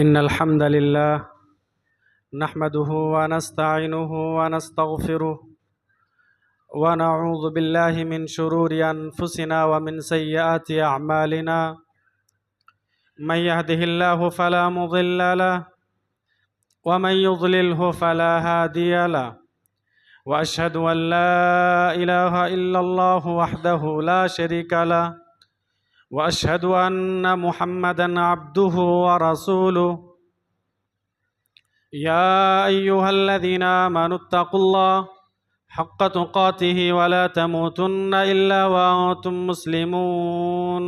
إن الحمد لله نحمده ونستعينه ونستغفره ونعوذ بالله من شرور أنفسنا ومن سيئات أعمالنا. من يهده الله فلا مضل له ومن يضلله فلا هادي له، وأشهد أن لا إله إلا الله وحده لا شريك له، وأشهد أن محمدًا عبده ورسوله. يا أيها الذين آمنوا اتقوا الله حق تقاته ولا تموتن إلا وأنتم مسلمون.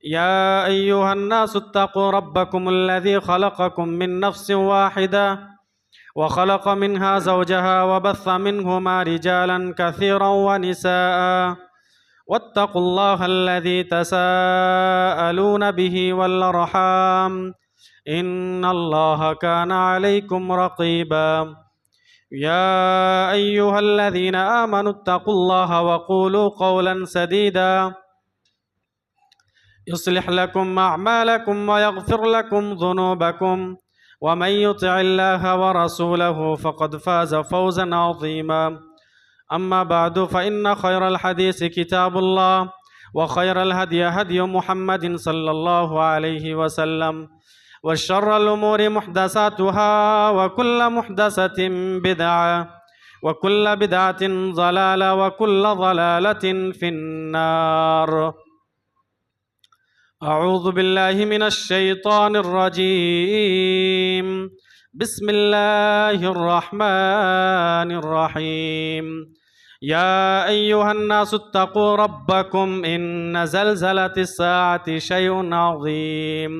يا أيها الناس اتقوا ربكم الذي خلقكم من نفس واحدة وخلق منها زوجها وبث منهما رجالا كثيرا ونساء، واتقوا الله الذي تساءلون به والأرحام إن الله كان عليكم رقيبا. يا أيها الذين آمنوا اتقوا الله وقولوا قولا سديدا يصلح لكم أعمالكم ويغفر لكم ذنوبكم، ومن يطع الله ورسوله فقد فاز فوزا عظيما. أما بعد، فإن خير الحديث كتاب الله، وخير الهدي هدي محمد صلى الله عليه وسلم، وشر الأمور محدثاتها، وكل محدثة بدعة، وكل بدعة ضلالة، وكل ضلالة في النار. أعوذ بالله من الشيطان الرجيم. بسم الله الرحمن الرحيم. يا أيها الناس اتقوا ربكم إن زلزلة الساعة شيء عظيم.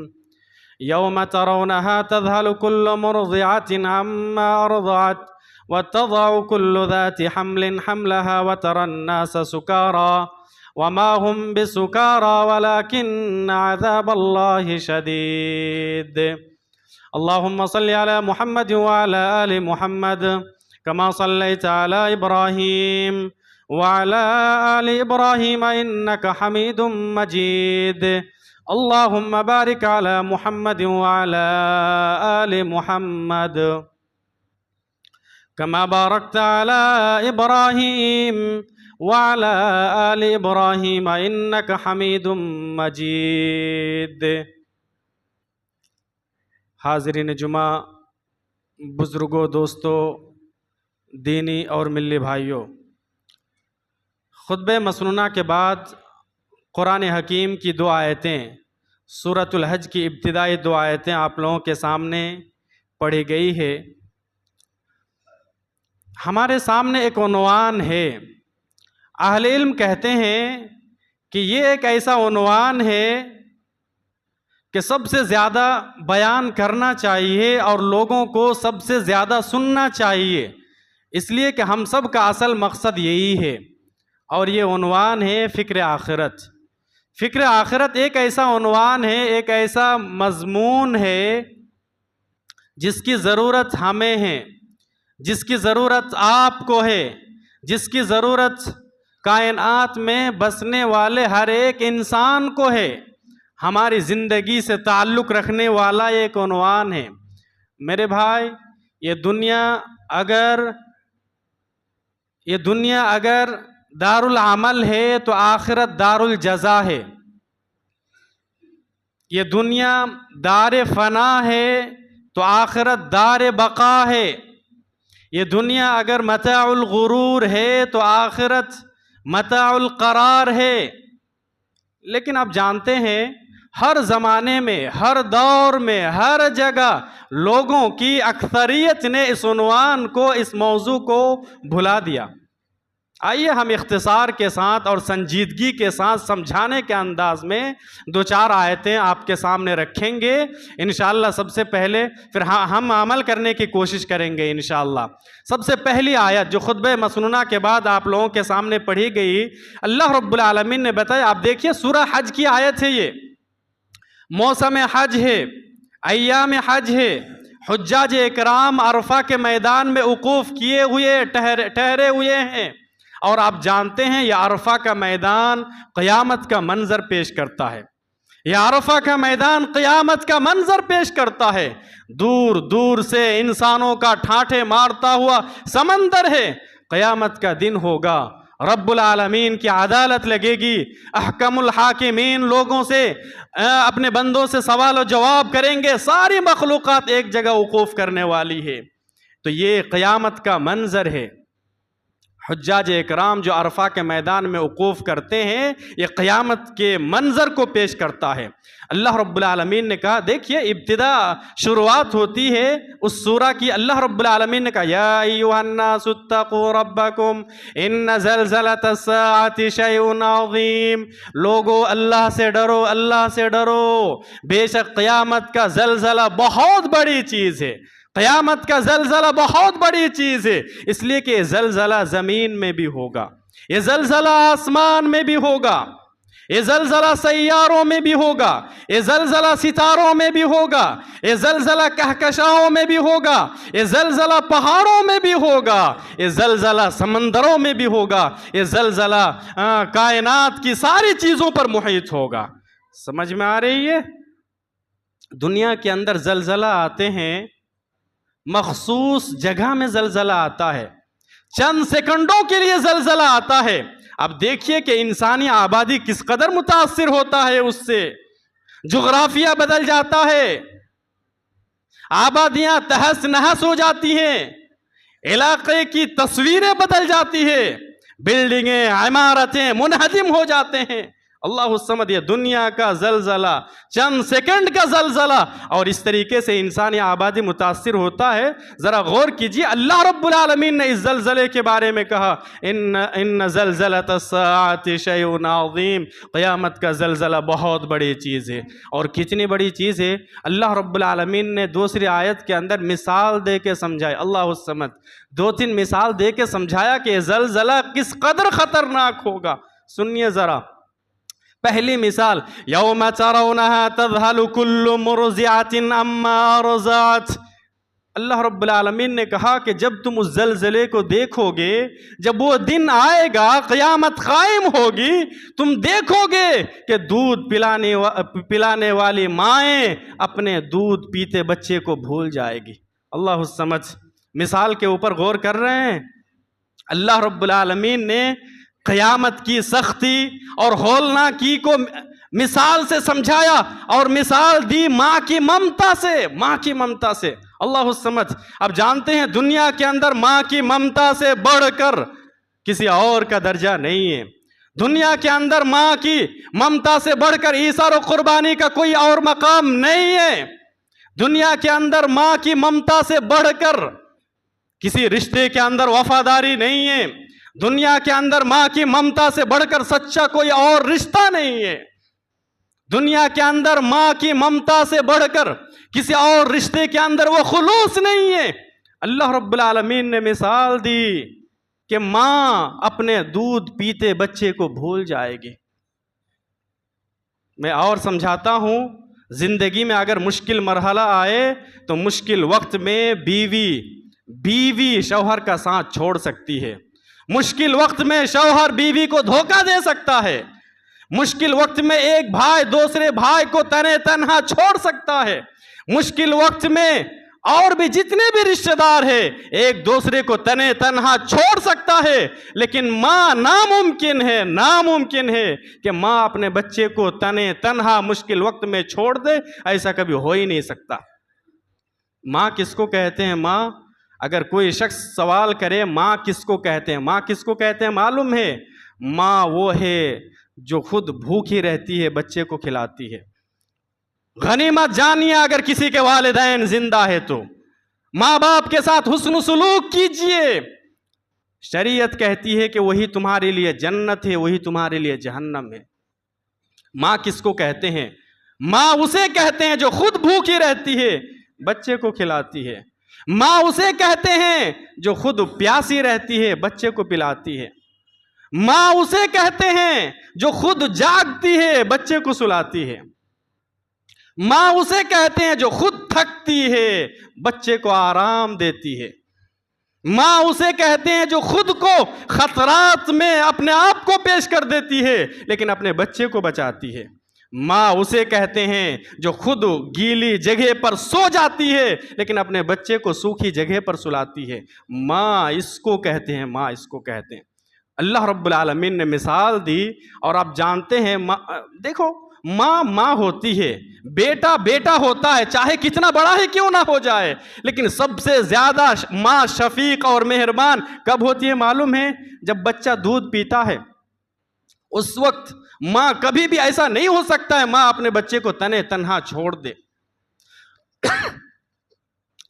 يوم ترونها تذهل كل مرضعة عما أرضعت وتضع كل ذات حمل حملها وترى الناس سكارى وما هم بسكارى ولكن عذاب الله شديد. اللهم صل على محمد وعلى آل محمد كما صليت على إبراهيم وعلى آل إبراهيم إنك حميد مجيد. اللهم بارك على محمد وعلى آل محمد كما باركت على إبراهيم وعلى آل إبراهيم إنك حميد مجيد. حاضرین جمعہ، بزرگوں، دوستوں، دینی اور ملی بھائیوں، خطبہ مسنونہ کے بعد قرآن حکیم کی دو آیتیں، سورۃ الحج کی ابتدائی دو آیتیں آپ لوگوں کے سامنے پڑھی گئی ہے۔ ہمارے سامنے ایک عنوان ہے۔ اہل علم کہتے ہیں کہ یہ ایک ایسا عنوان ہے کہ سب سے زیادہ بیان کرنا چاہیے اور لوگوں کو سب سے زیادہ سننا چاہیے، اس لیے کہ ہم سب کا اصل مقصد یہی ہے، اور یہ عنوان ہے فکر آخرت۔ فکر آخرت ایک ایسا عنوان ہے، ایک ایسا مضمون ہے جس کی ضرورت ہمیں ہے، جس کی ضرورت آپ کو ہے، جس کی ضرورت کائنات میں بسنے والے ہر ایک انسان کو ہے۔ ہماری زندگی سے تعلق رکھنے والا ایک عنوان ہے۔ میرے بھائی، یہ دنیا اگر دار العمل ہے تو آخرت دار الجزا ہے۔ یہ دنیا دار فنا ہے تو آخرت دار بقا ہے۔ یہ دنیا اگر متاع الغرور ہے تو آخرت متاع القرار ہے۔ لیکن آپ جانتے ہیں، ہر زمانے میں، ہر دور میں، ہر جگہ لوگوں کی اکثریت نے اس عنوان کو، اس موضوع کو بھلا دیا۔ آئیے ہم اختصار کے ساتھ اور سنجیدگی کے ساتھ سمجھانے کے انداز میں دو چار آیتیں آپ کے سامنے رکھیں گے انشاءاللہ۔ سب سے پہلے پھر ہم عمل کرنے کی کوشش کریں گے انشاءاللہ۔ سب سے پہلی آیت جو خطبہ مسنونہ کے بعد آپ لوگوں کے سامنے پڑھی گئی، اللہ رب العالمین نے بتایا، آپ دیکھیے سورہ حج کی آیت ہے یہ۔ موسم حج ہے، ایام حج ہے، حجاج اکرام عرفہ کے میدان میں وقوف کیے ہوئے ٹھہرے ہوئے ہیں، اور آپ جانتے ہیں یہ عرفہ کا میدان قیامت کا منظر پیش کرتا ہے۔ یہ عرفہ کا میدان قیامت کا منظر پیش کرتا ہے. دور دور سے انسانوں کا ٹھاٹھے مارتا ہوا سمندر ہے. قیامت کا دن ہوگا، رب العالمین کی عدالت لگے گی، احکم الحاکمین لوگوں سے اپنے بندوں سے سوال و جواب کریں گے، ساری مخلوقات ایک جگہ وقوف کرنے والی ہے. تو یہ قیامت کا منظر ہے. حجاج اکرام جو عرفہ کے میدان میں وقوف کرتے ہیں، یہ قیامت کے منظر کو پیش کرتا ہے. اللہ رب العالمین نے کہا، دیکھیے ابتدا شروعات ہوتی ہے اس سورہ کی. اللہ رب العالمین نے کہا یا ایھا الناس اتقوا ربکم ان زلزلۃ الساعۃ شیء عظیم. لوگو اللہ سے ڈرو، اللہ سے ڈرو، بے شک قیامت کا زلزلہ بہت بڑی چیز ہے. قیامت کا زلزلہ بہت بڑی چیز ہے، اس لیے کہ یہ زلزلہ زمین میں بھی ہوگا، یہ زلزلہ آسمان میں بھی ہوگا، یہ زلزلہ سیاروں میں بھی ہوگا، یہ زلزلہ ستاروں میں بھی ہوگا، یہ زلزلہ کہکشاؤں میں بھی ہوگا، یہ زلزلہ پہاڑوں میں بھی ہوگا، یہ زلزلہ سمندروں میں بھی ہوگا، یہ زلزلہ کائنات کی ساری چیزوں پر محیط ہوگا. سمجھ میں آ رہی ہے؟ دنیا کے اندر زلزلہ آتے ہیں، مخصوص جگہ میں زلزلہ آتا ہے، چند سیکنڈوں کے لیے زلزلہ آتا ہے. اب دیکھیے کہ انسانی آبادی کس قدر متاثر ہوتا ہے اس سے. جغرافیہ بدل جاتا ہے، آبادیاں تہس نہس ہو جاتی ہیں، علاقے کی تصویریں بدل جاتی ہیں، بلڈنگیں عمارتیں منہدم ہو جاتے ہیں. اللہ الصمد، یہ دنیا کا زلزلہ، چند سیکنڈ کا زلزلہ، اور اس طریقے سے انسانی آبادی متاثر ہوتا ہے. ذرا غور کیجیے، اللہ رب العالمین نے اس زلزلے کے بارے میں کہا ان زلزلۃ الساعۃ شیء عظیم. قیامت کا زلزلہ بہت بڑی چیز ہے. اور کتنی بڑی چیز ہے، اللہ رب العالمین نے دوسری آیت کے اندر مثال دے کے سمجھایا. اللہ الصمد، 2-3 مثال دے کے سمجھایا کہ یہ زلزلہ کس قدر خطرناک ہوگا. سنیے ذرا. پہلی مثال، یوم ترونها تذہل کل مرضعۃ عما ارضعت. اللہ رب العالمین نے کہا کہ جب تم اس زلزلے کو دیکھو گے، جب وہ دن آئے گا، قیامت قائم ہوگی، تم دیکھو گے کہ دودھ پلانے والی مائیں اپنے دودھ پیتے بچے کو بھول جائے گی. اللہ سمجھ، مثال کے اوپر غور کر رہے ہیں. اللہ رب العالمین نے قیامت کی سختی اور ہولناکی کو مثال سے سمجھایا، اور مثال دی ماں کی ممتا سے. ماں کی ممتا سے، اللہ سمجھ. اب جانتے ہیں دنیا کے اندر ماں کی ممتا سے بڑھ کر کسی اور کا درجہ نہیں ہے. دنیا کے اندر ماں کی ممتا سے بڑھ کر ایثار و قربانی کا کوئی اور مقام نہیں ہے. دنیا کے اندر ماں کی ممتا سے بڑھ کر کسی رشتے کے اندر وفاداری نہیں ہے. دنیا کے اندر ماں کی ممتا سے بڑھ کر سچا کوئی اور رشتہ نہیں ہے. دنیا کے اندر ماں کی ممتا سے بڑھ کر کسی اور رشتے کے اندر وہ خلوص نہیں ہے. اللہ رب العالمین نے مثال دی کہ ماں اپنے دودھ پیتے بچے کو بھول جائے گی. میں اور سمجھاتا ہوں، زندگی میں اگر مشکل مرحلہ آئے تو مشکل وقت میں بیوی شوہر کا ساتھ چھوڑ سکتی ہے. مشکل وقت میں شوہر بیوی کو دھوکہ دے سکتا ہے. مشکل وقت میں ایک بھائی دوسرے بھائی کو تنے تنہا چھوڑ سکتا ہے. مشکل وقت میں اور بھی جتنے بھی رشتہ دار ہیں ایک دوسرے کو تنے تنہا چھوڑ سکتا ہے. لیکن ماں ناممکن ہے کہ ماں اپنے بچے کو تنے تنہا مشکل وقت میں چھوڑ دے. ایسا کبھی ہو ہی نہیں سکتا. ماں کس کو کہتے ہیں؟ ماں، اگر کوئی شخص سوال کرے ماں کس کو کہتے ہیں، ماں کس کو کہتے ہیں معلوم ہے؟ ماں وہ ہے جو خود بھوکی رہتی ہے، بچے کو کھلاتی ہے. غنیمت جانیے اگر کسی کے والدین زندہ ہے تو ماں باپ کے ساتھ حسن سلوک کیجئے. شریعت کہتی ہے کہ وہی تمہارے لیے جنت ہے، وہی تمہارے لیے جہنم ہے. ماں کس کو کہتے ہیں؟ ماں اسے کہتے ہیں جو خود بھوکی رہتی ہے، بچے کو کھلاتی ہے. ماں اسے کہتے ہیں جو خود پیاسی رہتی ہے، بچے کو پلاتی ہے. ماں اسے کہتے ہیں جو خود جاگتی ہے، بچے کو سلاتی ہے. ماں اسے کہتے ہیں جو خود تھکتی ہے، بچے کو آرام دیتی ہے. ماں اسے کہتے ہیں جو خود کو خطرات میں اپنے آپ کو پیش کر دیتی ہے لیکن اپنے بچے کو بچاتی ہے. ماں اسے کہتے ہیں جو خود گیلی جگہ پر سو جاتی ہے لیکن اپنے بچے کو سوکھی جگہ پر سلاتی ہے، ماں اس کو کہتے ہیں، ماں اس کو کہتے ہیں۔ اللہ رب العالمین نے مثال دی، اور آپ جانتے ہیں دیکھو ماں ماں ہوتی ہے، بیٹا بیٹا ہوتا ہے، چاہے کتنا بڑا ہی کیوں نہ ہو جائے، لیکن سب سے زیادہ ماں شفیق اور مہربان کب ہوتی ہے معلوم ہے؟ جب بچہ دودھ پیتا ہے، اس وقت ماں کبھی بھی ایسا نہیں ہو سکتا ہے ماں اپنے بچے کو تنے تنہا چھوڑ دے۔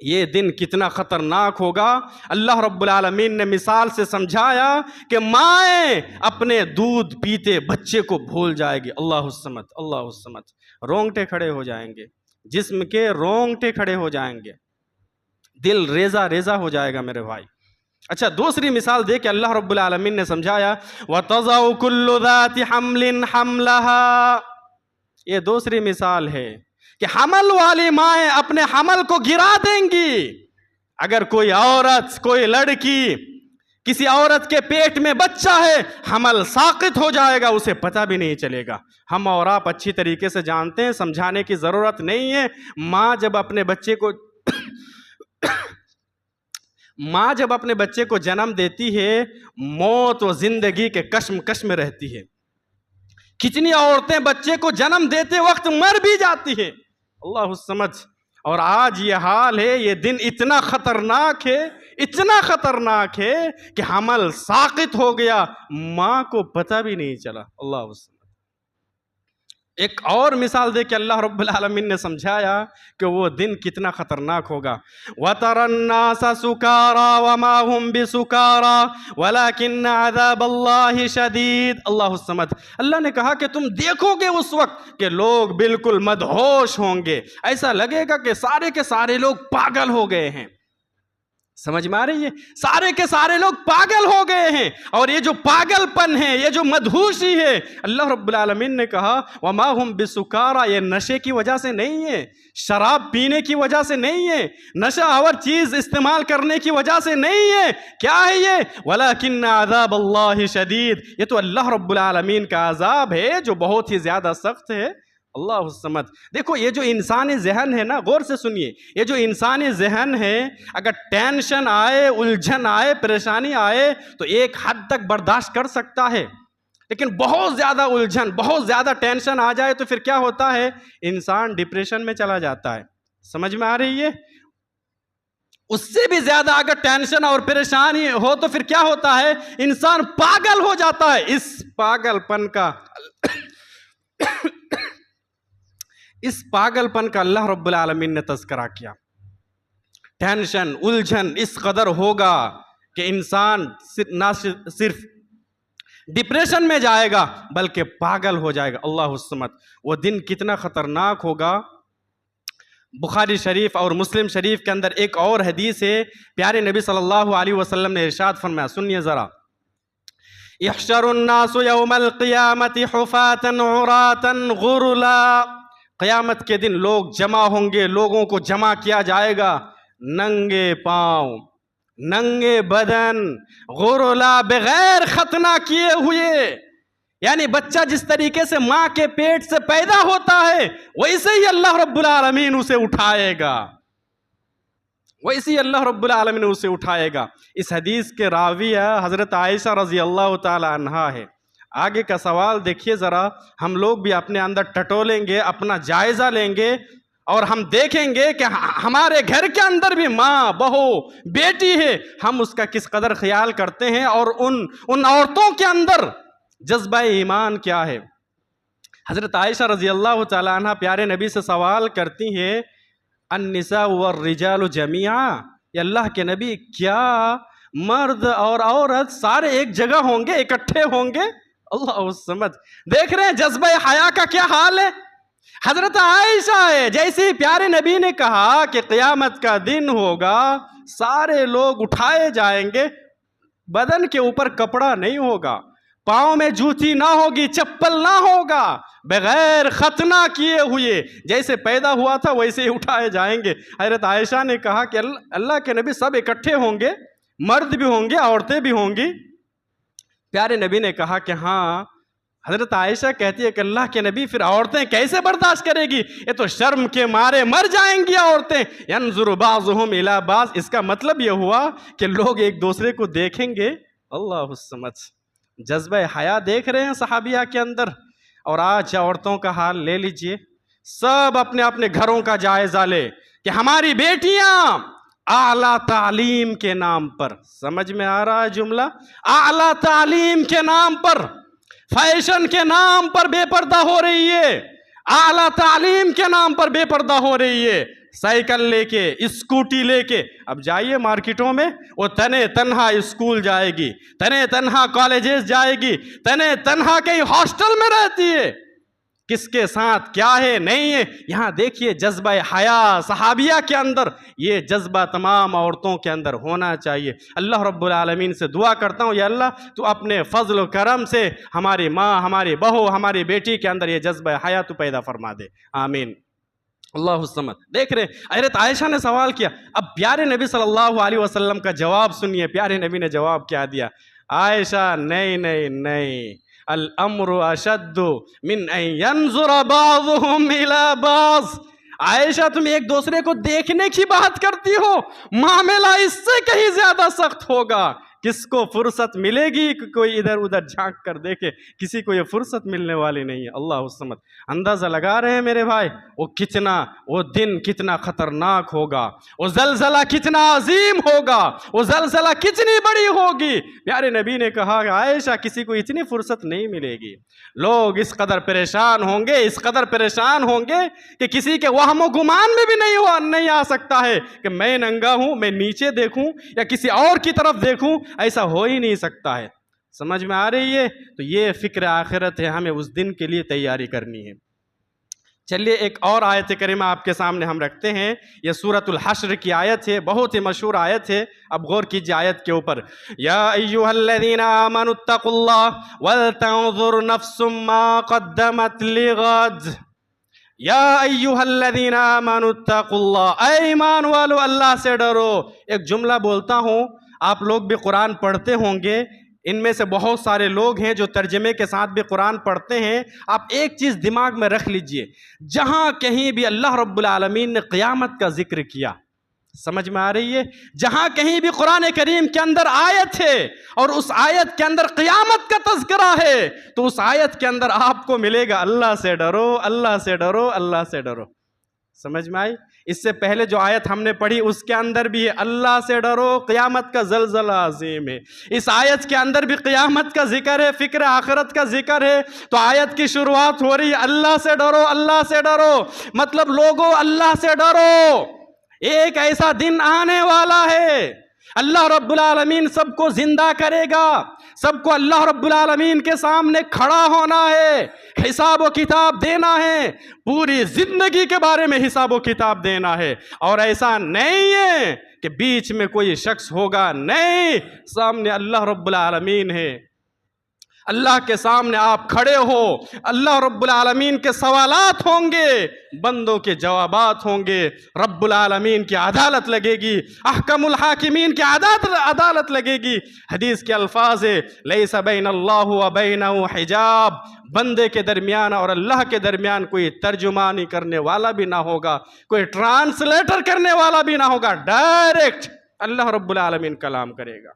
یہ دن کتنا خطرناک ہوگا، اللہ رب العالمین نے مثال سے سمجھایا کہ مائیں اپنے دودھ پیتے بچے کو بھول جائے گی۔ اللہ الصمد، اللہ الصمد، رونگٹے کھڑے ہو جائیں گے، جسم کے رونگٹے کھڑے ہو جائیں گے، دل ریزہ ریزہ ہو جائے گا میرے بھائی۔ اچھا دوسری مثال دے کہ اللہ رب العالمین نے سمجھایا وَتَضَعُ كُلُّ ذَاتِ حَمْلٍ حَمْلَهَا، یہ دوسری مثال ہے کہ حمل والی مائیں اپنے حمل کو گرا دیں گی۔ اگر کوئی عورت، کوئی لڑکی، کسی عورت کے پیٹ میں بچہ ہے، حمل ساقط ہو جائے گا، اسے پتہ بھی نہیں چلے گا۔ ہم اور آپ اچھی طریقے سے جانتے ہیں، سمجھانے کی ضرورت نہیں ہے۔ ماں جب اپنے بچے کو جنم دیتی ہے، موت و زندگی کے کشمکش میں رہتی ہے۔ کتنی عورتیں بچے کو جنم دیتے وقت مر بھی جاتی ہیں، اللہ الصمد۔ اور آج یہ حال ہے، یہ دن اتنا خطرناک ہے، اتنا خطرناک ہے کہ حمل ساقط ہو گیا، ماں کو پتہ بھی نہیں چلا، اللہ الصمد۔ ایک اور مثال دے کہ اللہ رب العالمین نے سمجھایا کہ وہ دن کتنا خطرناک ہوگا۔ وَتَرَى النَّاسَ سُكَارَى وَمَا هُمْ بِسُكَارَى وَلَكِنَّ عَذَابَ اللَّهِ شَدِيدٌ، اللہ الصمد۔ اللہ نے کہا کہ تم دیکھو گے اس وقت کہ لوگ بالکل مدہوش ہوں گے، ایسا لگے گا کہ سارے کے سارے لوگ پاگل ہو گئے ہیں۔ سمجھ میں آ رہی ہے؟ سارے کے سارے لوگ پاگل ہو گئے ہیں، اور یہ جو پاگل پن ہے، یہ جو مدہوشی ہے، اللہ رب العالمین نے کہا وَمَا هُمْ بِسُكَارَى، یہ نشے کی وجہ سے نہیں ہے، شراب پینے کی وجہ سے نہیں ہے، نشہ آور چیز استعمال کرنے کی وجہ سے نہیں ہے۔ کیا ہے یہ؟ وَلَكِنَّ عَذَابَ اللَّهِ شَدِيدٌ، یہ تو اللہ رب العالمین کا عذاب ہے جو بہت ہی زیادہ سخت ہے، اللہ الصمد۔ دیکھو یہ جو انسانی ذہن ہے نا، غور سے سنیے، یہ جو انسانی ذہن ہے، اگر ٹینشن آئے، الجھن آئے، پریشانی آئے تو ایک حد تک برداشت کر سکتا ہے، لیکن بہت زیادہ الجھن، بہت زیادہ ٹینشن آ جائے تو پھر کیا ہوتا ہے؟ انسان ڈپریشن میں چلا جاتا ہے۔ سمجھ میں آ رہی ہے؟ اس سے بھی زیادہ اگر ٹینشن اور پریشانی ہو تو پھر کیا ہوتا ہے؟ انسان پاگل ہو جاتا ہے۔ اس پاگل پن کا اللہ رب العالمین نے تذکرہ کیا۔ ٹینشن، الجھن اس قدر ہوگا کہ انسان نہ صرف ڈپریشن میں جائے گا بلکہ پاگل ہو جائے گا، اللہ الصمد۔ وہ دن کتنا خطرناک ہوگا۔ بخاری شریف اور مسلم شریف کے اندر ایک اور حدیث ہے، پیارے نبی صلی اللہ علیہ وسلم نے ارشاد فرمایا، سنیے ذرا، احشر الناس یوم القیامت حفاتا عراتا غرلا، قیامت کے دن لوگ جمع ہوں گے، لوگوں کو جمع کیا جائے گا ننگے پاؤں، ننگے بدن، غرلا، بغیر ختنہ کیے ہوئے۔ یعنی بچہ جس طریقے سے ماں کے پیٹ سے پیدا ہوتا ہے ویسے ہی اللہ رب العالمین اسے اٹھائے گا، ویسے ہی اللہ رب العالمین اسے اٹھائے گا۔ اس حدیث کے راوی حضرت عائشہ رضی اللہ تعالی عنہا ہے۔ آگے کا سوال دیکھیے ذرا، ہم لوگ بھی اپنے اندر ٹٹولیں گے، اپنا جائزہ لیں گے، اور ہم دیکھیں گے کہ ہمارے گھر کے اندر بھی ماں، بہو، بیٹی ہے، ہم اس کا کس قدر خیال کرتے ہیں، اور ان عورتوں کے اندر جذبہ ایمان کیا ہے۔ حضرت عائشہ رضی اللہ تعالی عنہ پیارے نبی سے سوال کرتی ہیں، النساء والرجال جمیعا، یا اللہ کے نبی کیا مرد اور عورت سارے ایک جگہ ہوں گے، اکٹھے ہوں گے؟ اللہ الصمد۔ دیکھ رہے ہیں جذبہ حیا کا کیا حال ہے؟ حضرت عائشہ ہے، جیسے پیارے نبی نے کہا کہ قیامت کا دن ہوگا، سارے لوگ اٹھائے جائیں گے، بدن کے اوپر کپڑا نہیں ہوگا، پاؤں میں جوتی نہ ہوگی، چپل نہ ہوگا، بغیر ختنہ کیے ہوئے جیسے پیدا ہوا تھا ویسے ہی اٹھائے جائیں گے۔ حضرت عائشہ نے کہا کہ اللہ کے نبی سب اکٹھے ہوں گے، مرد بھی ہوں گے، عورتیں بھی ہوں گی؟ پیارے نبی نے کہا کہ ہاں حضرت عائشہ کہتی ہے کہ اللہ کے نبی پھر عورتیں کیسے برداشت کرے گی، یہ تو شرم کے مارے مر جائیں گی عورتیں. ینظر بعضهم الی بعض، اس کا مطلب یہ ہوا کہ لوگ ایک دوسرے کو دیکھیں گے. اللہ الصمد. جذبہ حیا دیکھ رہے ہیں صحابیہ کے اندر. اور آج عورتوں کا حال لے لیجئے، سب اپنے اپنے گھروں کا جائزہ لے کہ ہماری بیٹیاں اعلیٰ تعلیم کے نام پر، سمجھ میں آ رہا ہے جملہ، اعلیٰ تعلیم کے نام پر، فیشن کے نام پر بے پردہ ہو رہی ہے، اعلیٰ تعلیم کے نام پر بے پردہ ہو رہی ہے. سائیکل لے کے، اسکوٹی لے کے، اب جائیے مارکیٹوں میں، وہ تنے تنہا اسکول جائے گی، تنے تنہا کالجز جائے گی، تنے تنہا کہیں ہاسٹل میں رہتی ہے. کس کے ساتھ کیا ہے نہیں ہے. یہاں دیکھیے جذبہ حیا صحابیہ کے اندر، یہ جذبہ تمام عورتوں کے اندر ہونا چاہیے. اللہ رب العالمین سے دعا کرتا ہوں، یا اللہ تو اپنے فضل و کرم سے ہماری ماں، ہماری بہو، ہماری بیٹی کے اندر یہ جذبہ حیا تو پیدا فرما دے. آمین. اللہ الصمد. دیکھ رہے حضرت عائشہ نے سوال کیا. اب پیارے نبی صلی اللہ علیہ وسلم کا جواب سنیے. پیارے نبی نے جواب کیا دیا؟ عائشہ نہیں نہیں نہیں، الامر اشد من ان ينظر بعضهم الى بعض. عائشہ تم ایک دوسرے کو دیکھنے کی بات کرتی ہو، معاملہ اس سے کہیں زیادہ سخت ہوگا. کس کو فرصت ملے گی کہ کوئی ادھر ادھر جھانک کر دیکھے؟ کسی کو یہ فرصت ملنے والی نہیں ہے. اللہ الصمد. اندازہ لگا رہے ہیں میرے بھائی وہ دن کتنا خطرناک ہوگا، وہ زلزلہ کتنا عظیم ہوگا، وہ زلزلہ کتنی بڑی ہوگی. پیارے نبی نے کہا کہ عائشہ کسی کو اتنی فرصت نہیں ملے گی. لوگ اس قدر پریشان ہوں گے، اس قدر پریشان ہوں گے کہ کسی کے وہم و گمان میں بھی نہیں آ سکتا ہے کہ میں ننگا ہوں، میں نیچے دیکھوں یا کسی اور کی طرف دیکھوں. ایسا ہو ہی نہیں سکتا ہے. سمجھ میں آ رہی ہے؟ تو یہ فکر آخرت ہے، ہمیں اس دن کے لیے تیاری کرنی ہے. چلیے ایک اور آیت کریمہ آپ کے سامنے ہم رکھتے ہیں. یہ سورۃ الحشر کی آیت ہے، بہت ہی مشہور آیت ہے. اب غور کیجیے آیت کے اوپر. یا ایھا الذین آمنوا اتقوا اللہ ولتنظر نفس ما قدمت لغد. یا ایھا الذین آمنوا اتقوا اللہ، اے ایمان والو اللہ سے ڈرو. ایک جملہ بولتا ہوں، آپ لوگ بھی قرآن پڑھتے ہوں گے، ان میں سے بہت سارے لوگ ہیں جو ترجمے کے ساتھ بھی قرآن پڑھتے ہیں. آپ ایک چیز دماغ میں رکھ لیجئے، جہاں کہیں بھی اللہ رب العالمین نے قیامت کا ذکر کیا، سمجھ میں آ رہی ہے؟ جہاں کہیں بھی قرآن کریم کے اندر آیت ہے اور اس آیت کے اندر قیامت کا تذکرہ ہے، تو اس آیت کے اندر آپ کو ملے گا اللہ سے ڈرو، اللہ سے ڈرو، اللہ سے ڈرو. سمجھ میں آئی؟ اس سے پہلے جو آیت ہم نے پڑھی اس کے اندر بھی ہے اللہ سے ڈرو، قیامت کا زلزلہ عظیم ہے. اس آیت کے اندر بھی قیامت کا ذکر ہے، فکر آخرت کا ذکر ہے. تو آیت کی شروعات ہو رہی ہے اللہ سے ڈرو، اللہ سے ڈرو. مطلب لوگوں اللہ سے ڈرو، ایک ایسا دن آنے والا ہے، اللہ رب العالمین سب کو زندہ کرے گا، سب کو اللہ رب العالمین کے سامنے کھڑا ہونا ہے، حساب و کتاب دینا ہے، پوری زندگی کے بارے میں حساب و کتاب دینا ہے. اور ایسا نہیں ہے کہ بیچ میں کوئی شخص ہوگا، نہیں، سامنے اللہ رب العالمین ہے. اللہ کے سامنے آپ کھڑے ہو، اللہ رب العالمین کے سوالات ہوں گے، بندوں کے جوابات ہوں گے، رب العالمین کی عدالت لگے گی، احکم الحاکمین کی عدالت لگے گی. حدیث کے الفاظ ہے لیس بین اللہ و بینہ حجاب، بندے کے درمیان اور اللہ کے درمیان کوئی ترجمانی کرنے والا بھی نہ ہوگا، کوئی ٹرانسلیٹر کرنے والا بھی نہ ہوگا، ڈائریکٹ اللہ رب العالمین کلام کرے گا.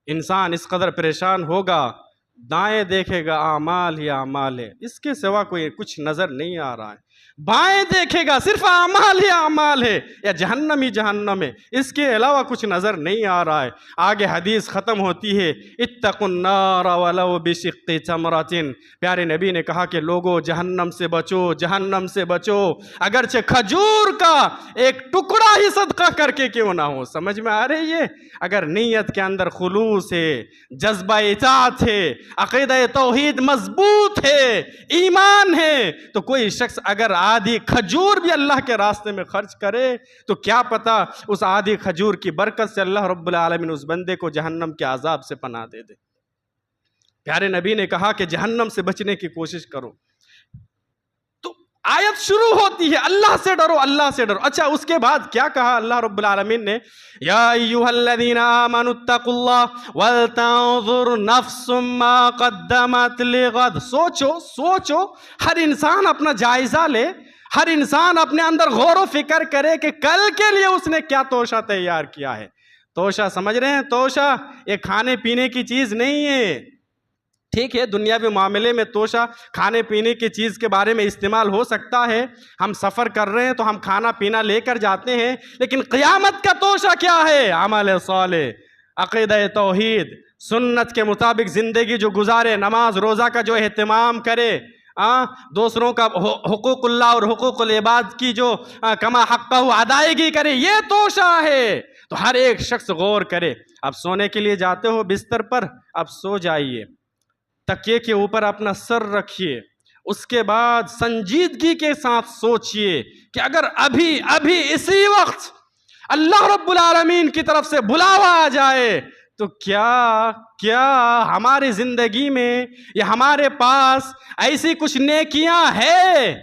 انسان اس قدر پریشان ہوگا، دائیں دیکھے گا اعمال ہی اعمال ہے، اس کے سوا کوئی کچھ نظر نہیں آ رہا ہے. بائیں دیکھے گا صرف اعمال ہی اعمال ہے، یا جہنم ہی جہنم ہے، اس کے علاوہ کچھ نظر نہیں آ رہا ہے. آگے حدیث ختم ہوتی ہے اتقوا النار ولو بشق تمرۃ. پیارے نبی نے کہا کہ لوگوں جہنم سے بچو، جہنم سے بچو، اگرچہ کھجور کا ایک ٹکڑا ہی صدقہ کر کے کیوں نہ ہو. سمجھ میں آ رہی ہے؟ اگر نیت کے اندر خلوص ہے، جذبہ اطاعت ہے، عقیدہ توحید مضبوط ہے، ایمان ہے، تو کوئی شخص اگر آدھی کھجور بھی اللہ کے راستے میں خرچ کرے تو کیا پتا اس آدھی کھجور کی برکت سے اللہ رب العالمین اس بندے کو جہنم کے عذاب سے پناہ دے دے. پیارے نبی نے کہا کہ جہنم سے بچنے کی کوشش کرو. تو آیت شروع ہوتی ہے اللہ سے ڈرو، اللہ سے ڈرو. اچھا اس کے بعد کیا کہا اللہ رب العالمین نے؟ یا ایھا الذین آمنوا اتقوا اللہ ولتنظر نفس ما قدمت لغد. سوچو ہر انسان اپنا جائزہ لے، ہر انسان اپنے اندر غور و فکر کرے کہ کل کے لیے اس نے کیا توشہ تیار کیا ہے. توشہ سمجھ رہے ہیں؟ توشہ یہ کھانے پینے کی چیز نہیں ہے. ٹھیک ہے، دنیاوی معاملے میں توشہ کھانے پینے کی چیز کے بارے میں استعمال ہو سکتا ہے. ہم سفر کر رہے ہیں تو ہم کھانا پینا لے کر جاتے ہیں، لیکن قیامت کا توشہ کیا ہے؟ عمل صالح، عقیدہ توحید، سنت کے مطابق زندگی جو گزارے، نماز روزہ کا جو اہتمام کرے، دوسروں کا حقوق اللہ اور حقوق العباد کی جو کما حقہ ادائیگی کرے، یہ توشہ ہے. تو ہر ایک شخص غور کرے. اب سونے کے لیے جاتے ہو بستر پر، اب سو جائیے، تکیے کے اوپر اپنا سر رکھیے، اس کے بعد سنجیدگی کے ساتھ سوچئے کہ اگر ابھی اسی وقت اللہ رب العالمین کی طرف سے بلاوا آ جائے تو کیا ہماری زندگی میں یا ہمارے پاس ایسی کچھ نیکیاں ہیں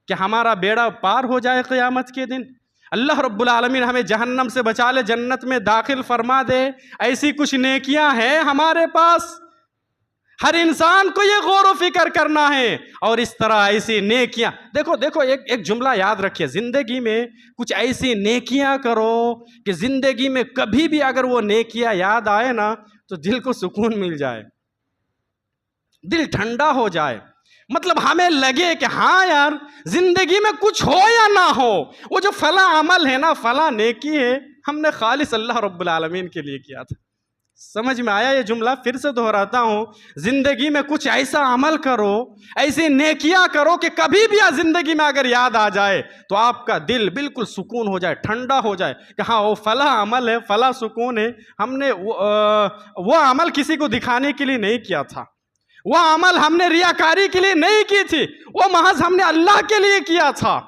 کہ ہمارا بیڑا پار ہو جائے قیامت کے دن؟ اللہ رب العالمین ہمیں جہنم سے بچا لے، جنت میں داخل فرما دے. ایسی کچھ نیکیاں ہیں ہمارے پاس؟ ہر انسان کو یہ غور و فکر کرنا ہے. اور اس طرح ایسی نیکیاں، دیکھو ایک جملہ یاد رکھیے، زندگی میں کچھ ایسی نیکیاں کرو کہ زندگی میں کبھی بھی اگر وہ نیکیاں یاد آئے نا تو دل کو سکون مل جائے، دل ٹھنڈا ہو جائے. مطلب ہمیں لگے کہ ہاں یار زندگی میں کچھ ہو یا نہ ہو، وہ جو فلاں عمل ہے نا، فلاں نیکی ہے، ہم نے خالص اللہ رب العالمین کے لیے کیا تھا. سمجھ میں آیا یہ جملہ؟ پھر سے دہراتا ہوں، زندگی میں کچھ ایسا عمل کرو، ایسی نیکیاں کرو کہ کبھی بھی زندگی میں اگر یاد آ جائے تو آپ کا دل بالکل سکون ہو جائے، ٹھنڈا ہو جائے کہ ہاں وہ فلاں عمل ہے، فلاں سکون ہے. ہم نے وہ عمل کسی کو دکھانے کے لیے نہیں کیا تھا، وہ عمل ہم نے ریاکاری کے لیے نہیں کی تھی، وہ محض ہم نے اللہ کے لیے کیا تھا.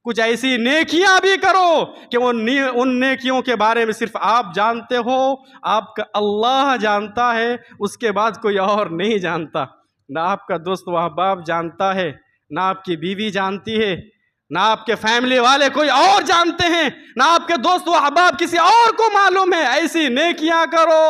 کچھ ایسی نیکیاں بھی کرو کہ ان نیکیوں کے بارے میں صرف آپ جانتے ہو، آپ کا اللہ جانتا ہے، اس کے بعد کوئی اور نہیں جانتا. نہ آپ کا دوست و احباب جانتا ہے، نہ آپ کی بیوی جانتی ہے، نہ آپ کے فیملی والے کوئی اور جانتے ہیں، نہ آپ کے دوست و احباب کسی اور کو معلوم ہے. ایسی نیکیاں کرو.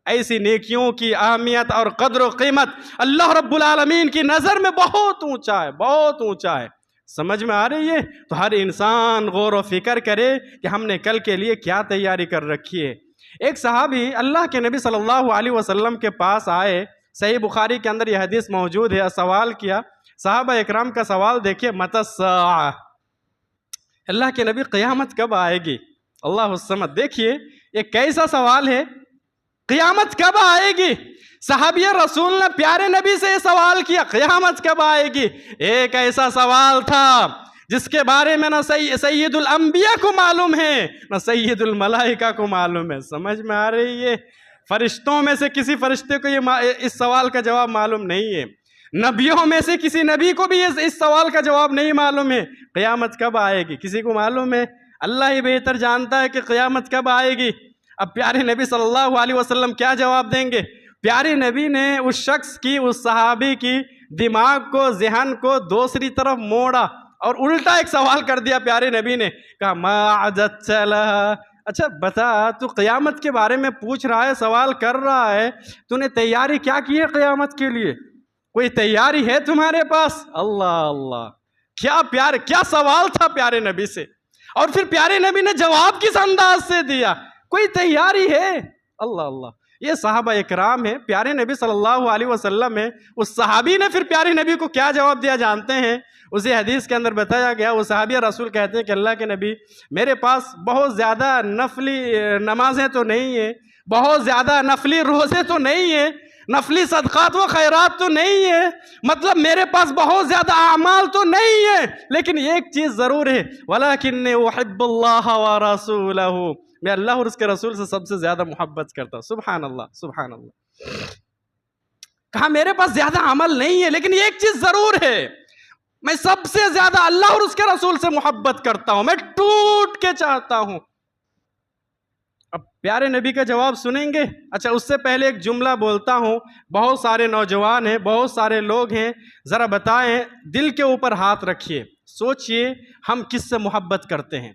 ایسی نیکیوں کی اہمیت اور قدر و قیمت اللہ رب العالمین کی نظر میں بہت اونچا ہے، بہت اونچا ہے. سمجھ میں آ رہی ہے؟ تو ہر انسان غور و فکر کرے کہ ہم نے کل کے لیے کیا تیاری کر رکھی ہے. ایک صحابی اللہ کے نبی صلی اللہ علیہ وسلم کے پاس آئے، صحیح بخاری کے اندر یہ حدیث موجود ہے. سوال کیا، صحابہ اکرام کا سوال دیکھیے، متی الساعہ، اللہ کے نبی قیامت کب آئے گی؟ اللہ الصمد. دیکھیے یہ کیسا سوال ہے، قیامت کب آئے گی؟ صحابی رسول نے پیارے نبی سے یہ سوال کیا، قیامت کب آئے گی؟ ایک ایسا سوال تھا جس کے بارے میں نہ سید الانبیاء کو معلوم ہے، نہ سید الملائکہ کو معلوم ہے. سمجھ میں آ رہی ہے؟ فرشتوں میں سے کسی فرشتے کو اس سوال کا جواب معلوم نہیں ہے، نبیوں میں سے کسی نبی کو بھی اس سوال کا جواب نہیں معلوم ہے. قیامت کب آئے گی کسی کو معلوم ہے؟ اللہ ہی بہتر جانتا ہے کہ قیامت کب آئے گی. اب پیارے نبی صلی اللہ علیہ وسلم کیا جواب دیں گے؟ پیارے نبی نے اس شخص کی، اس صحابی کی دماغ کو، ذہن کو دوسری طرف موڑا اور الٹا ایک سوال کر دیا. پیارے نبی نے کہا ما عددت لها، اچھا بتا، تو قیامت کے بارے میں پوچھ رہا ہے، سوال کر رہا ہے، تو نے تیاری کیا کی ہے قیامت کے لیے؟ کوئی تیاری ہے تمہارے پاس؟ اللہ اللہ، کیا سوال تھا پیارے نبی سے، اور پھر پیارے نبی نے جواب کس انداز سے دیا؟ کوئی تیاری ہے؟ اللہ اللہ. یہ صحابہ اکرام ہیں، پیارے نبی صلی اللہ علیہ وسلم ہے. اس صحابی نے پھر پیارے نبی کو کیا جواب دیا جانتے ہیں؟ اسی حدیث کے اندر بتایا گیا، وہ صحابی رسول کہتے ہیں کہ اللہ کے نبی، میرے پاس بہت زیادہ نفلی نمازیں تو نہیں ہیں، بہت زیادہ نفلی روزے تو نہیں ہیں، نفلی صدقات و خیرات تو نہیں ہے، مطلب میرے پاس بہت زیادہ اعمال تو نہیں ہے، لیکن ایک چیز ضرور ہے، وَلَكِنِّي أُحِبُّ اللَّهَ وَرَسُولَهُ، میں اللہ اور اس کے رسول سے سب سے زیادہ محبت کرتا ہوں. سبحان اللہ، سبحان اللہ. کہا میرے پاس زیادہ عمل نہیں ہے، لیکن ایک چیز ضرور ہے، میں سب سے زیادہ اللہ اور اس کے رسول سے محبت کرتا ہوں، میں ٹوٹ کے چاہتا ہوں. اب پیارے نبی کا جواب سنیں گے؟ اچھا اس سے پہلے ایک جملہ بولتا ہوں. بہت سارے نوجوان ہیں، بہت سارے لوگ ہیں، ذرا بتائیں، دل کے اوپر ہاتھ رکھیے، سوچئے ہم کس سے محبت کرتے ہیں؟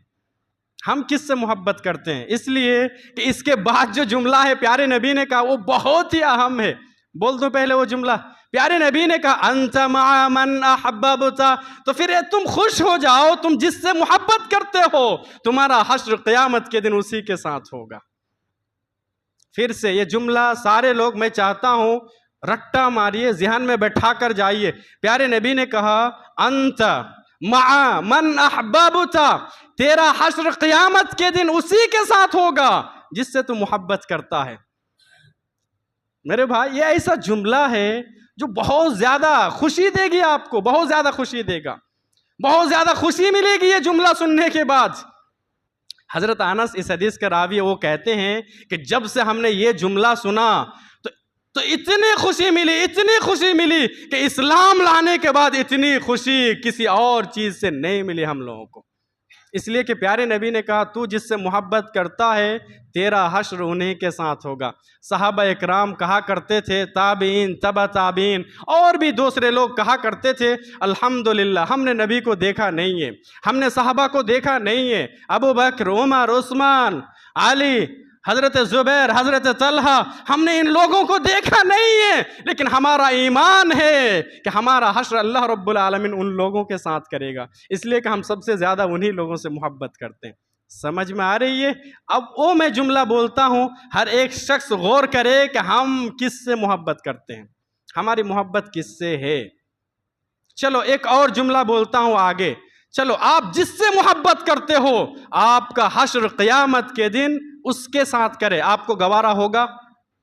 ہم کس سے محبت کرتے ہیں؟ اس لیے کہ اس کے بعد جو جملہ ہے پیارے نبی نے کہا وہ بہت ہی اہم ہے. بول دو پہلے وہ جملہ. پیارے نبی نے کہا انت مع من احببت، تو پھر تم خوش ہو جاؤ، تم جس سے محبت کرتے ہو تمہارا حشر قیامت کے دن اسی کے ساتھ ہوگا. پھر سے یہ جملہ سارے لوگ میں چاہتا ہوں رٹا ماریے، ذہن میں بٹھا کر جائیے. پیارے نبی نے کہا انت مع من احببت، تیرا حشر قیامت کے دن اسی کے ساتھ ہوگا جس سے تو محبت کرتا ہے. میرے بھائی یہ ایسا جملہ ہے جو بہت زیادہ خوشی دے گی آپ کو، بہت زیادہ خوشی دے گا، بہت زیادہ خوشی ملے گی یہ جملہ سننے کے بعد. حضرت انس اس حدیث کے راوی وہ کہتے ہیں کہ جب سے ہم نے یہ جملہ سنا تو اتنی خوشی ملی، اتنی خوشی ملی کہ اسلام لانے کے بعد اتنی خوشی کسی اور چیز سے نہیں ملی ہم لوگوں کو. اس لیے کہ پیارے نبی نے کہا تو جس سے محبت کرتا ہے تیرا حشر انہیں کے ساتھ ہوگا. صحابہ اکرام کہا کرتے تھے، تابعین، تبع تابعین اور بھی دوسرے لوگ کہا کرتے تھے الحمدللہ ہم نے نبی کو دیکھا نہیں ہے، ہم نے صحابہ کو دیکھا نہیں ہے، ابو بکر، عمر، عثمان، علی، حضرت زبیر، حضرت طلحہ، ہم نے ان لوگوں کو دیکھا نہیں ہے، لیکن ہمارا ایمان ہے کہ ہمارا حشر اللہ رب العالمین ان لوگوں کے ساتھ کرے گا. اس لیے کہ ہم سب سے زیادہ انہی لوگوں سے محبت کرتے ہیں. سمجھ میں آ رہی ہے؟ اب وہ میں جملہ بولتا ہوں، ہر ایک شخص غور کرے کہ ہم کس سے محبت کرتے ہیں، ہماری محبت کس سے ہے. چلو ایک اور جملہ بولتا ہوں آگے. چلو آپ جس سے محبت کرتے ہو آپ کا حشر قیامت کے دن اس کے ساتھ کرے، آپ کو گوارا ہوگا؟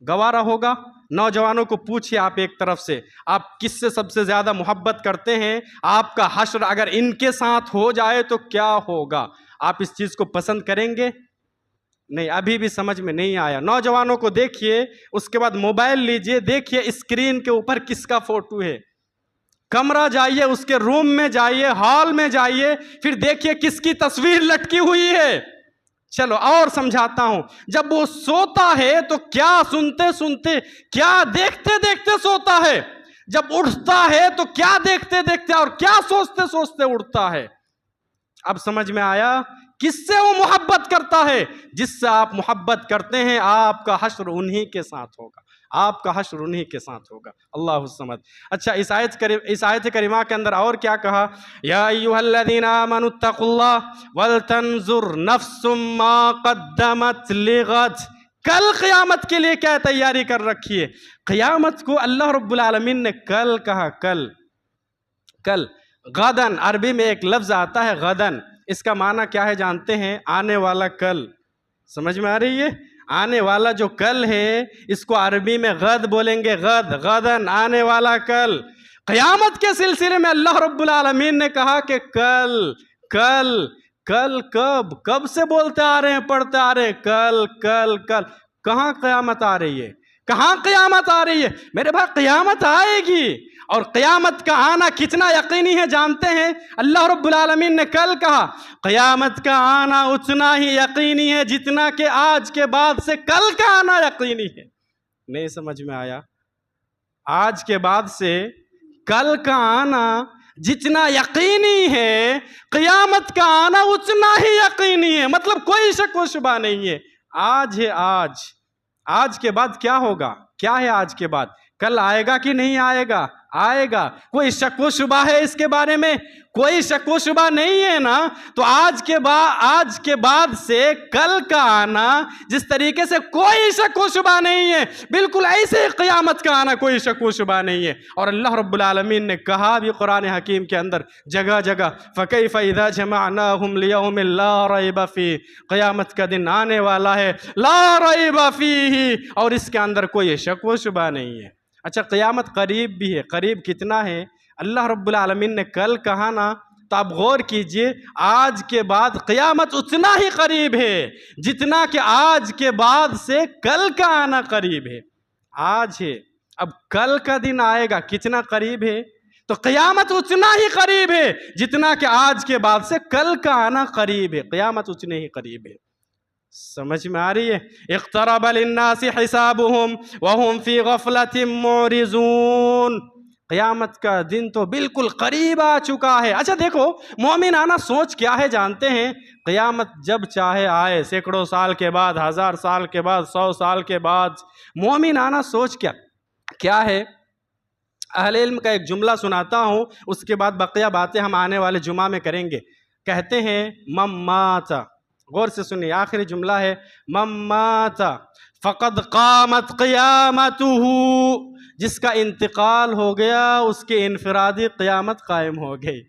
گوارا ہوگا؟ نوجوانوں کو پوچھئے آپ ایک طرف سے، آپ کس سے سب سے زیادہ محبت کرتے ہیں؟ آپ کا حشر اگر ان کے ساتھ ہو جائے تو کیا ہوگا؟ آپ اس چیز کو پسند کریں گے؟ نہیں، ابھی بھی سمجھ میں نہیں آیا. نوجوانوں کو دیکھیے، اس کے بعد موبائل لیجئے، دیکھیے اسکرین کے اوپر کس کا فوٹو ہے. کمرہ جائیے، اس کے روم میں جائیے، ہال میں جائیے، پھر دیکھیے کس کی تصویر لٹکی ہوئی ہے. چلو اور سمجھاتا ہوں، جب وہ سوتا ہے تو کیا سنتے سنتے، کیا دیکھتے دیکھتے سوتا ہے؟ جب اٹھتا ہے تو کیا دیکھتے دیکھتے اور کیا سوچتے سوچتے اٹھتا ہے؟ اب سمجھ میں آیا کس سے وہ محبت کرتا ہے؟ جس سے آپ محبت کرتے ہیں آپ کا حشر انہی کے ساتھ ہوگا، آپ کا حشر انہی کے ساتھ ہوگا. اللہ الصمد. اچھا اس آیت کریمہ کے اندر اور کیا کہا؟ یا ایھا الذین آمنوا اتقوا اللہ ولتنظر نفس ما قدمت لغد. کل قیامت کے لیے کیا تیاری کر رکھی ہے؟ قیامت کو اللہ رب العالمین نے کل کہا. کل غدن، عربی میں ایک لفظ آتا ہے غدن، اس کا معنی کیا ہے جانتے ہیں؟ آنے والا کل. سمجھ میں آ رہی ہے؟ آنے والا جو کل ہے اس کو عربی میں غد بولیں گے، غدن، آنے والا کل. قیامت کے سلسلے میں اللہ رب العالمین نے کہا کہ کل کب سے بولتے آ رہے ہیں، پڑھتے آ رہے ہیں کل. کہاں قیامت آ رہی ہے؟ کہاں قیامت آ رہی ہے؟ میرے بھائی قیامت آئے گی، اور قیامت کا آنا کتنا یقینی ہے جانتے ہیں؟ اللہ رب العالمین نے کل کہا قیامت کا آنا اتنا ہی یقینی ہے جتنا کہ آج کے بعد سے کل کا آنا یقینی ہے. نہیں سمجھ میں آیا؟ آج کے بعد سے کل کا آنا جتنا یقینی ہے قیامت کا آنا اتنا ہی یقینی ہے. مطلب کوئی شک و شبہ نہیں ہے. آج ہے آج کے بعد کیا ہوگا؟ کیا ہے آج کے بعد؟ کل آئے گا کہ نہیں آئے گا؟ آئے گا. کوئی شک و شبہ ہے اس کے بارے میں؟ کوئی شک و شبہ نہیں ہے نا. تو آج کے بعد سے کل کا آنا جس طریقے سے کوئی شک و شبہ نہیں ہے، بالکل ایسے ہی قیامت کا آنا کوئی شک و شبہ نہیں ہے. اور اللہ رب العالمین نے کہا بھی قرآن حکیم کے اندر جگہ جگہ فَكَيْفَ إِذَا جَمَعْنَاهُمْ لِيَوْمٍ لَا رَيْبَ فِيهِ. قیامت کا دن آنے والا ہے لا ریب فیہ، اور اس کے اندر کوئی شک و شبہ نہیں ہے. اچھا قیامت قریب بھی ہے. قریب کتنا ہے؟ اللہ رب العالمین نے کل کہا نا، تو آپ غور کیجئے آج کے بعد قیامت اتنا ہی قریب ہے جتنا کہ آج کے بعد سے کل کا آنا قریب ہے. آج ہے، اب کل کا دن آئے گا، کتنا قریب ہے؟ تو قیامت اتنا ہی قریب ہے جتنا کہ آج کے بعد سے کل کا آنا قریب ہے. قیامت اتنے ہی قریب ہے. سمجھ میں آ رہی ہے؟ اقترب للناس حسابهم وهم في غفلة معرضون، قیامت کا دن تو بالکل قریب آ چکا ہے۔ اچھا دیکھو، مومن آنا سوچ کیا ہے جانتے ہیں؟ قیامت جب چاہے آئے، سینکڑوں سال کے بعد، 1000 سال کے بعد، 100 سال کے بعد، مومن آنا سوچ کیا ہے؟ اہل علم کا ایک جملہ سناتا ہوں، اس کے بعد بقیہ باتیں ہم آنے والے جمعہ میں کریں گے۔ کہتے ہیں من مات، غور سے سنیے، آخری جملہ ہے، من مات فقد قامت قیامتہ، جس کا انتقال ہو گیا اس کے انفرادی قیامت قائم ہو گئی۔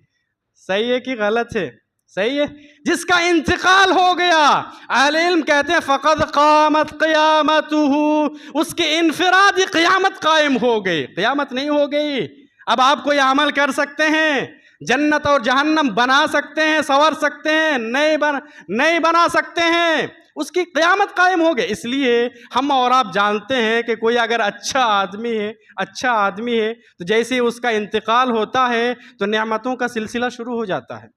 صحیح ہے کہ غلط ہے؟ صحیح ہے، جس کا انتقال ہو گیا، اہل علم کہتے ہیں فقد قامت قیامتہ، اس کے انفرادی قیامت قائم ہو گئی۔ قیامت نہیں ہو گئی، اب آپ کوئی عمل کر سکتے ہیں، جنت اور جہنم بنا سکتے ہیں، سنور سکتے ہیں، نہیں بنا سکتے ہیں، اس کی قیامت قائم ہو گئی۔ اس لیے ہم اور آپ جانتے ہیں کہ کوئی اگر اچھا آدمی ہے تو جیسے اس کا انتقال ہوتا ہے تو نعمتوں کا سلسلہ شروع ہو جاتا ہے،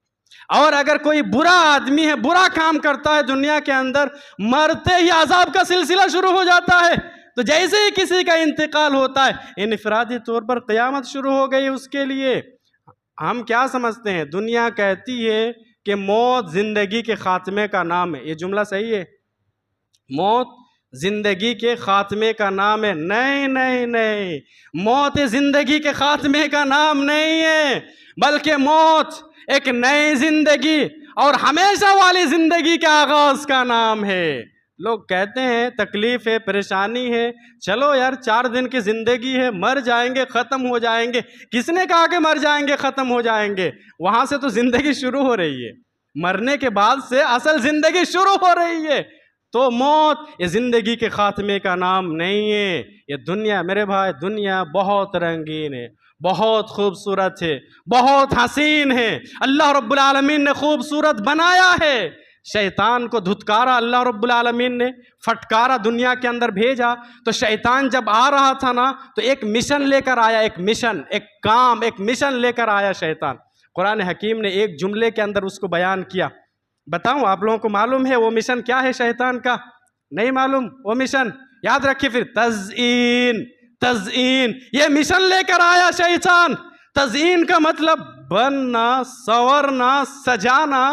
اور اگر کوئی برا آدمی ہے، برا کام کرتا ہے دنیا کے اندر، مرتے ہی عذاب کا سلسلہ شروع ہو جاتا ہے۔ تو جیسے ہی کسی کا انتقال ہوتا ہے، انفرادی طور پر قیامت شروع ہو گئی اس کے لیے۔ ہم کیا سمجھتے ہیں؟ دنیا کہتی ہے کہ موت زندگی کے خاتمے کا نام ہے، یہ جملہ صحیح ہے؟ موت زندگی کے خاتمے کا نام ہے؟ نہیں، موت زندگی کے خاتمے کا نام نہیں ہے، بلکہ موت ایک نئی زندگی اور ہمیشہ والی زندگی کے آغاز کا نام ہے۔ لوگ کہتے ہیں تکلیف ہے، پریشانی ہے، چلو یار 4 دن کی زندگی ہے، مر جائیں گے، ختم ہو جائیں گے۔ کس نے کہا کہ مر جائیں گے، ختم ہو جائیں گے؟ وہاں سے تو زندگی شروع ہو رہی ہے، مرنے کے بعد سے اصل زندگی شروع ہو رہی ہے۔ تو موت یہ زندگی کے خاتمے کا نام نہیں ہے۔ یہ دنیا میرے بھائی، دنیا بہت رنگین ہے، بہت خوبصورت ہے، بہت حسین ہے، اللہ رب العالمین نے خوبصورت بنایا ہے۔ شیطان کو دھتکارا اللہ رب العالمین نے، پھٹکارا دنیا کے اندر بھیجا، تو شیطان جب آ رہا تھا نا تو ایک مشن لے کر آیا، ایک مشن لے کر آیا شیطان۔ قرآن حکیم نے ایک جملے کے اندر اس کو بیان کیا۔ بتاؤں آپ لوگوں کو معلوم ہے وہ مشن کیا ہے شیطان کا؟ نہیں معلوم وہ مشن؟ یاد رکھیے پھر، تزئین، یہ مشن لے کر آیا شیطان۔ تزئین کا مطلب بننا، سنورنا، سجانا۔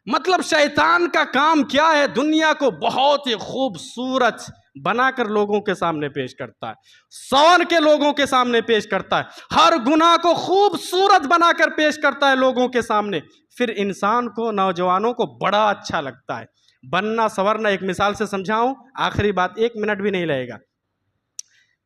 مطلب شیطان کا کام کیا ہے؟ دنیا کو بہت ہی خوبصورت بنا کر لوگوں کے سامنے پیش کرتا ہے، سنور کے لوگوں کے سامنے پیش کرتا ہے، ہر گناہ کو خوبصورت بنا کر پیش کرتا ہے لوگوں کے سامنے۔ پھر انسان کو، نوجوانوں کو بڑا اچھا لگتا ہے بننا سنورنا۔ ایک مثال سے سمجھاؤں، آخری بات، 1 منٹ بھی نہیں لگے گا۔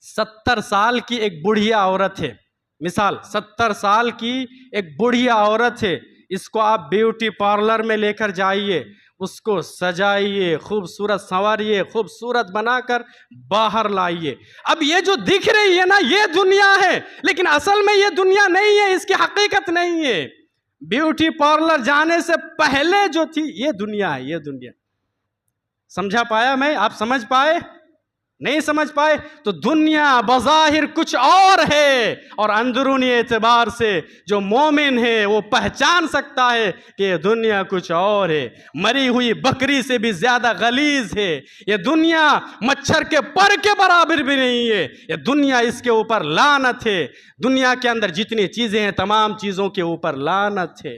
70 سال کی ایک بڑھیا عورت ہے، مثال 70 سال کی ایک بڑھیا عورت ہے، اس کو آپ بیوٹی پارلر میں لے کر جائیے، اس کو سجائیے، خوبصورت سنواریے، خوبصورت بنا کر باہر لائیے۔ اب یہ جو دکھ رہی ہے نا، یہ دنیا ہے، لیکن اصل میں یہ دنیا نہیں ہے، اس کی حقیقت نہیں ہے۔ بیوٹی پارلر جانے سے پہلے جو تھی یہ دنیا ہے، یہ دنیا۔ سمجھا پایا میں؟ آپ سمجھ پائے؟ نہیں سمجھ پائے؟ تو دنیا بظاہر کچھ اور ہے، اور اندرونی اعتبار سے جو مومن ہے وہ پہچان سکتا ہے کہ یہ دنیا کچھ اور ہے، مری ہوئی بکری سے بھی زیادہ غلیظ ہے، یہ دنیا مچھر کے پر کے برابر بھی نہیں ہے، یہ دنیا، اس کے اوپر لعنت ہے، دنیا کے اندر جتنی چیزیں ہیں تمام چیزوں کے اوپر لعنت ہے۔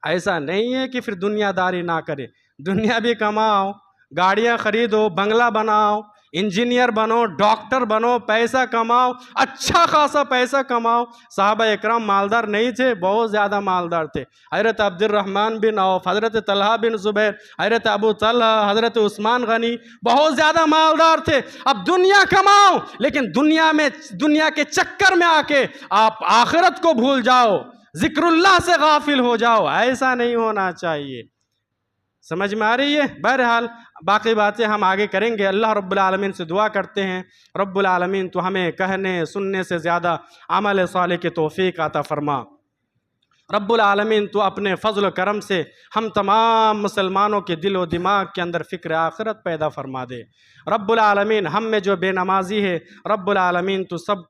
ایسا نہیں ہے کہ پھر دنیا داری نہ کرے، دنیا بھی کماؤ، گاڑیاں خریدو، بنگلہ بناؤ، انجینئر بنو، ڈاکٹر بنو، پیسہ کماؤ، اچھا خاصا پیسہ کماؤ۔ صحابہ اکرام مالدار نہیں تھے، بہت زیادہ مالدار تھے۔ حضرت عبد الرحمن بن عوف، حضرت طلحہ بن زبیر، حضرت ابو طلحہ، حضرت عثمان غنی بہت زیادہ مالدار تھے۔ اب دنیا کماؤ، لیکن دنیا کے چکر میں آ کے آپ آخرت کو بھول جاؤ، ذکر اللہ سے غافل ہو جاؤ، ایسا نہیں ہونا چاہیے۔ سمجھ میں آ رہی ہے؟ بہرحال باقی باتیں ہم آگے کریں گے۔ اللہ رب العالمین سے دعا کرتے ہیں، رب العالمین تو ہمیں کہنے سننے سے زیادہ عمل صالح کی توفیق عطا فرما۔ رب العالمین تو اپنے فضل و کرم سے ہم تمام مسلمانوں کے دل و دماغ کے اندر فکر آخرت پیدا فرما دے۔ رب العالمین ہم میں جو بے نمازی ہے، رب العالمین تو سب